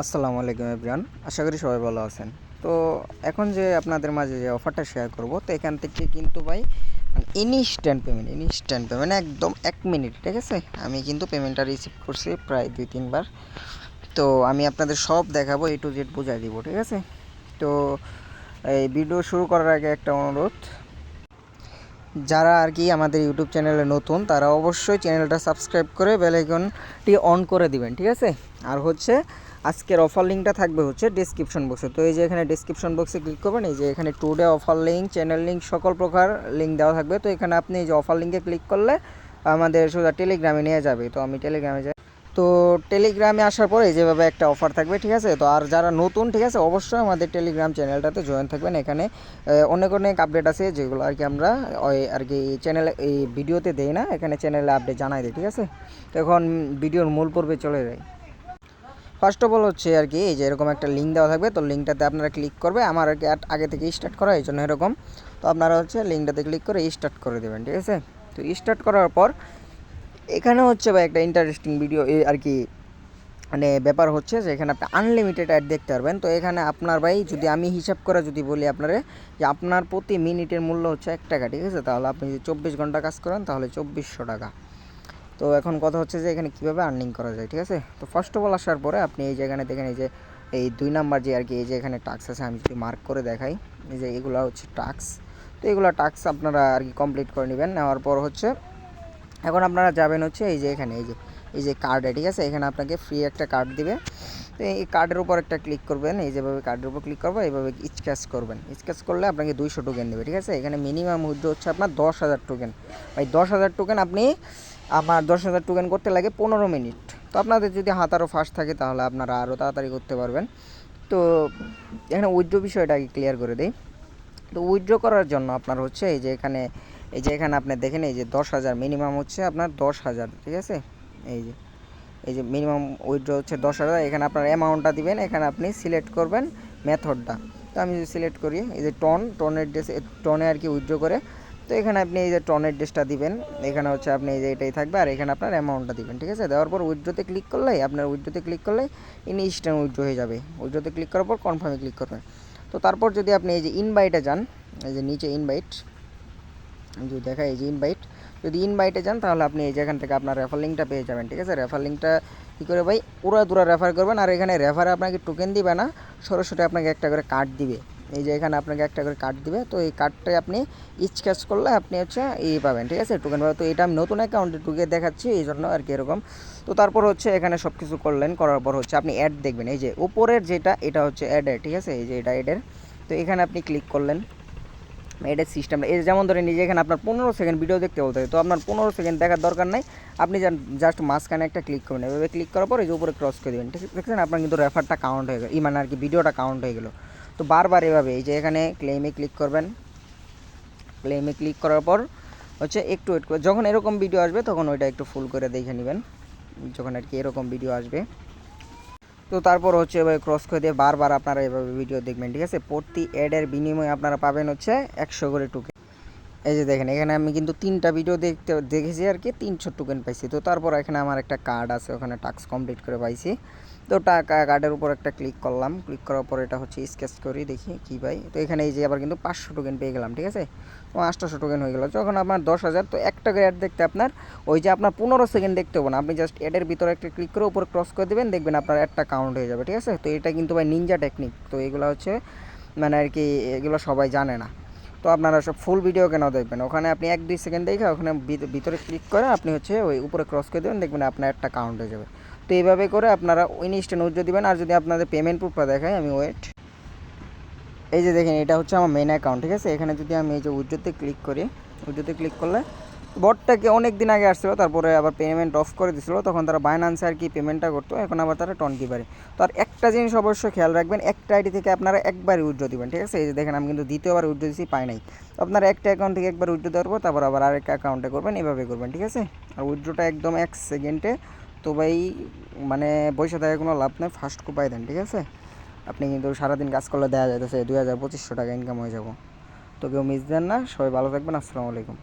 আসসালামু আলাইকুম এভরিওয়ান, আশা করি সবাই ভালো আছেন। তো এখন যে আপনাদের মাঝে যে অফারটা শেয়ার করব, তো এখান থেকে কিন্তু ভাই ইনস্ট্যান্ট পেমেন্ট একদম 1 মিনিট, ঠিক আছে। আমি কিন্তু পেমেন্টটা রিসিভ করছি প্রায় 2-3 বার। তো আমি আপনাদের সব দেখাবো, A to Z বুঝাই দিব, ঠিক আছে। তো এই ভিডিও শুরু করার আগে একটা অনুরোধ, যারা আর কি আমাদের ইউটিউব চ্যানেলে নতুন তারা অবশ্যই চ্যানেলটা সাবস্ক্রাইব করে বেল আইকনটি অন করে দিবেন, ঠিক আছে। আর হচ্ছে আজকের অফার লিঙ্কটা থাকবে হচ্ছে ডেসক্রিপশন বক্সে। তো এই যে এখানে ডেসক্রিপশন বক্সে ক্লিক করবেন, এই যে এখানে today offer link, channel link, সকল প্রকার লিঙ্ক দেওয়া থাকবে। তো এখানে আপনি এই যে অফার লিঙ্কে ক্লিক করলে আমাদের সোজা টেলিগ্রামে নিয়ে যাবে। তো আমি টেলিগ্রামে যাই। তো টেলিগ্রামে আসার পরে যেভাবে একটা অফার থাকবে, ঠিক আছে। তো আর যারা নতুন, ঠিক আছে, অবশ্যই আমাদের টেলিগ্রাম চ্যানেলটাতে জয়েন থাকবেন। এখানে অনেক অনেক আপডেট আছে যেগুলো আর কি আমরা ওই আর কি চ্যানেলে এই ভিডিওতে দেই না, এখানে চ্যানেলে আপডেট জানাই দিই, ঠিক আছে। তো এখন ভিডিওর মূল পর্বে চলে যাই। ফার্স্ট অফ অল হচ্ছে আর কি এই যে এরকম একটা লিঙ্ক দেওয়া থাকবে। তো লিঙ্কটাতে আপনারা ক্লিক করবে, আমার আর কি আগে থেকে স্টার্ট করা এই জন্য এরকম। তো আপনারা হচ্ছে লিঙ্কটাতে ক্লিক করে স্টার্ট করে দেবেন, ঠিক আছে। তো স্টার্ট করার পর এখানে হচ্ছে বা একটা ইন্টারেস্টিং ভিডিও আর কি মানে ব্যাপার হচ্ছে যে এখানে আপনি আনলিমিটেড অ্যাড দেখতে পারবেন। তো এখানে আপনার ভাই যদি আমি হিসাব করে যদি বলি আপনারে যে আপনার প্রতি মিনিটের মূল্য হচ্ছে 1 টাকা, ঠিক আছে। তাহলে আপনি যদি 24 ঘন্টা কাজ করেন তাহলে 2400 টাকা। তো এখন কথা হচ্ছে যে এখানে কীভাবে আর্নিং করা যায়, ঠিক আছে। তো ফার্স্ট অফ অল আসার পরে আপনি এই যেখানে দেখেন এই যে এই 2 নাম্বার যে আর কি এই যে এখানে টাস্ক আছে, আমি যদি মার্ক করে দেখাই, এই যে এগুলো হচ্ছে টাস্ক। তো এগুলো টাস্ক আপনারা আর কি কমপ্লিট করে নেবেন। নেওয়ার পর হচ্ছে এখন আপনারা যাবেন হচ্ছে এই যে এখানে এই যে কার্ডে, ঠিক আছে। এখানে আপনাকে ফ্রি একটা কার্ড দিবে। তো এই কার্ডের উপর একটা ক্লিক করবেন, এই যেভাবে কার্ডের উপর ক্লিক করবো এইভাবে স্ক্র্যাচ করবেন। স্ক্র্যাচ করলে আপনাকে 200 টোকেন দেবে, ঠিক আছে। এখানে মিনিমাম উইথড্র হচ্ছে আপনার 10,000 টোকেন। ভাই 10,000 টোকেন আপনি আমার 10,000 টোকেন করতে লাগে 15 মিনিট। তো আপনাদের যদি হাত আরও ফাস্ট থাকে তাহলে আপনারা আরও তাড়াতাড়ি করতে পারবেন। তো এখানে উইথড্র বিষয়টা আগে ক্লিয়ার করে দিই। তো উইথড্র করার জন্য আপনার হচ্ছে এই যে এখানে আপনি দেখেন এই যে 10,000 মিনিমাম হচ্ছে আপনার 10,000, ঠিক আছে। এই যে মিনিমাম উইথড্র হচ্ছে 10,000। এখানে আপনার অ্যামাউন্টটা দিবেন, এখানে আপনি সিলেক্ট করবেন মেথডটা। তো আমি যদি সিলেক্ট করি এই যে টনের ড্রেস, টনে আর কি উইথড্র করে। তো এখানে আপনি এই যে টনের ড্রেসটা দিবেন, এখানে হচ্ছে আপনি এই যে এটাই থাকবে, আর এখানে আপনার অ্যামাউন্টটা দিবেন, ঠিক আছে। দেওয়ার পর উইথড্রোতে ক্লিক করলেই ইনস্ট্যান্ট উইথড্র হয়ে যাবে। উইথড্রোতে ক্লিক করার পর কনফার্মে ক্লিক করবেন। তো তারপর যদি আপনি এই যে ইনভাইটে যান, এই যে নিচে ইনভাইট যদি দেখা এই যে ইনভাইট, যদি ইনভাইটে যান তাহলে আপনি এই যেখান থেকে আপনার রেফার লিঙ্কটা পেয়ে যাবেন, ঠিক আছে। রেফার লিঙ্কটা কী করে ভাই পুরো রেফার করবেন। আর এখানে রেফারে আপনাকে টোকেন দিবে না, সরাসরি আপনাকে একটা করে কার্ড দিবে। এই যে এখানে আপনাকে একটা করে কার্ড দিবে। তো এই কার্ডটাই আপনি স্ক্র্যাচ করলে আপনি হচ্ছে পাবেন, ঠিক আছে, টোকেন পাবেন। তো এটা আমি নতুন অ্যাকাউন্টে ঢুকে দেখাচ্ছি এই জন্য আর কি এরকম। তো তারপর হচ্ছে এখানে সব কিছু করার পর হচ্ছে আপনি অ্যাড দেখবেন, এই যে উপরের যেটা এটা হচ্ছে অ্যাডের, ঠিক আছে। এই যে এটা অ্যাডের। তো এখানে আপনি ক্লিক করলেন এটার সিস্টেমটা এই যেমন ধরেন নিজে এখানে আপনার 15 সেকেন্ড ভিডিও দেখতে বলতে হয়। তো আপনার 15 সেকেন্ড দেখার দরকার নাই, আপনি জাস্ট মাঝখানে একটা ক্লিক করবেন। এভাবে ক্লিক করার পর এই যে উপরে ক্রস করে দেবেন, ঠিক আছে। আপনার কিন্তু রেফারটা কাউন্ট হয়ে গেল, মানে আর কি ভিডিওটা কাউন্ট হয়ে গেল। তো বারবার এভাবে এই যে এখানে ক্লেমে ক্লিক করবেন। ক্লেমে ক্লিক করার পর হচ্ছে একটু ওয়েট করে, যখন এরকম ভিডিও আসবে তখন ওইটা একটু ফুল করে দেখে নেবেন, যখন আর কি এরকম ভিডিও আসবে। তো তারপর হচ্ছে এভাবে ক্রস করে দিয়ে বারবার আপনারা এভাবে ভিডিও দেখবেন, ঠিক আছে। প্রতি অ্যাডের বিনিময়ে আপনারা পাবেন হচ্ছে 100 করে টোকেন। এই যে দেখেন এখানে আমি কিন্তু 3টা ভিডিও দেখেছি আর কি, 300 টোকেন পাইছি। তো তারপর এখানে আমার একটা কার্ড আছে, ওখানে টাস্ক কমপ্লিট করে পাইছি। তো কার্ডের উপর একটা ক্লিক করলাম, ক্লিক করার পর এটা হচ্ছে স্কেচ করি দেখি কী পাই। তো এখানে এই যে আবার কিন্তু 500 টোকেন পেয়ে গেলাম, ঠিক আছে। তো 800 টোকেন হয়ে গেল। যখন আপনার 10,000, তো একটা করে অ্যাড দেখতে আপনার ওই যে আপনার 15 সেকেন্ড দেখতে হবে না, আপনি জাস্ট অ্যাডের ভিতরে একটা ক্লিক করে উপরে ক্রস করে দেবেন, দেখবেন আপনার একটা কাউন্ট হয়ে যাবে, ঠিক আছে। তো এটা কিন্তু ভাই নিনজা টেকনিক। তো এগুলো হচ্ছে মানে আর কি এগুলো সবাই জানে না। তো আপনারা সব ফুল ভিডিও কেন দেখবেন, ওখানে আপনি 1-2 সেকেন্ড দেখে ওখানে ভিতরে ক্লিক করে আপনি হচ্ছে ওই উপরে ক্রস করে দেবেন, দেখবেন আপনার একটা কাউন্ট হয়ে যাবে। তো এইভাবে করে আপনারা ইনস্ট্যান্ট উইথড্র দিবেন। আর যদি আপনাদের পেমেন্ট প্রুফটা দেখায়, আমি ওয়েট, এই যে দেখেন এটা হচ্ছে আমার মেন অ্যাকাউন্ট, ঠিক আছে। এখানে যদি আমি এই যে উইথড্রোতে ক্লিক করি, উইথড্রোতে ক্লিক করলে বটটাকে অনেক দিন আগে আসছিলো, তারপরে আবার পেমেন্ট অফ করে দিছিলো, তখন তারা বাইন্যান্সে আর কি পেমেন্টটা করতো, এখন আবার তারা টনকিপারে। তো আর একটা জিনিস অবশ্যই খেয়াল রাখবেন, একটা আইডি থেকে আপনারা একবারই উইথড্র দিবেন, ঠিক আছে। এই যে দেখেন আমি কিন্তু দ্বিতীয়বার উইথড্র দিচ্ছি, পাই নাই। তো আপনারা একটা অ্যাকাউন্ট থেকে একবার উইথড্র দেওয়ার পর তারপর আবার আরেকটা অ্যাকাউন্টে করবেন, এভাবে করবেন, ঠিক আছে। আর উইথড্রটা একদম 1 সেকেন্ডে। তো ভাই মানে বসে থাকে কোনো লাভ নেই, ফাস্ট কোপাই দেন, ঠিক আছে। আপনি কিন্তু সারাদিন কাজ করলে দেখা যাইতেছে 2,000-2,500 টাকা ইনকাম হয়ে যাব। তো কেউ মিস দেন না, সবাই ভালো থাকবেন। আসসালামু আলাইকুম।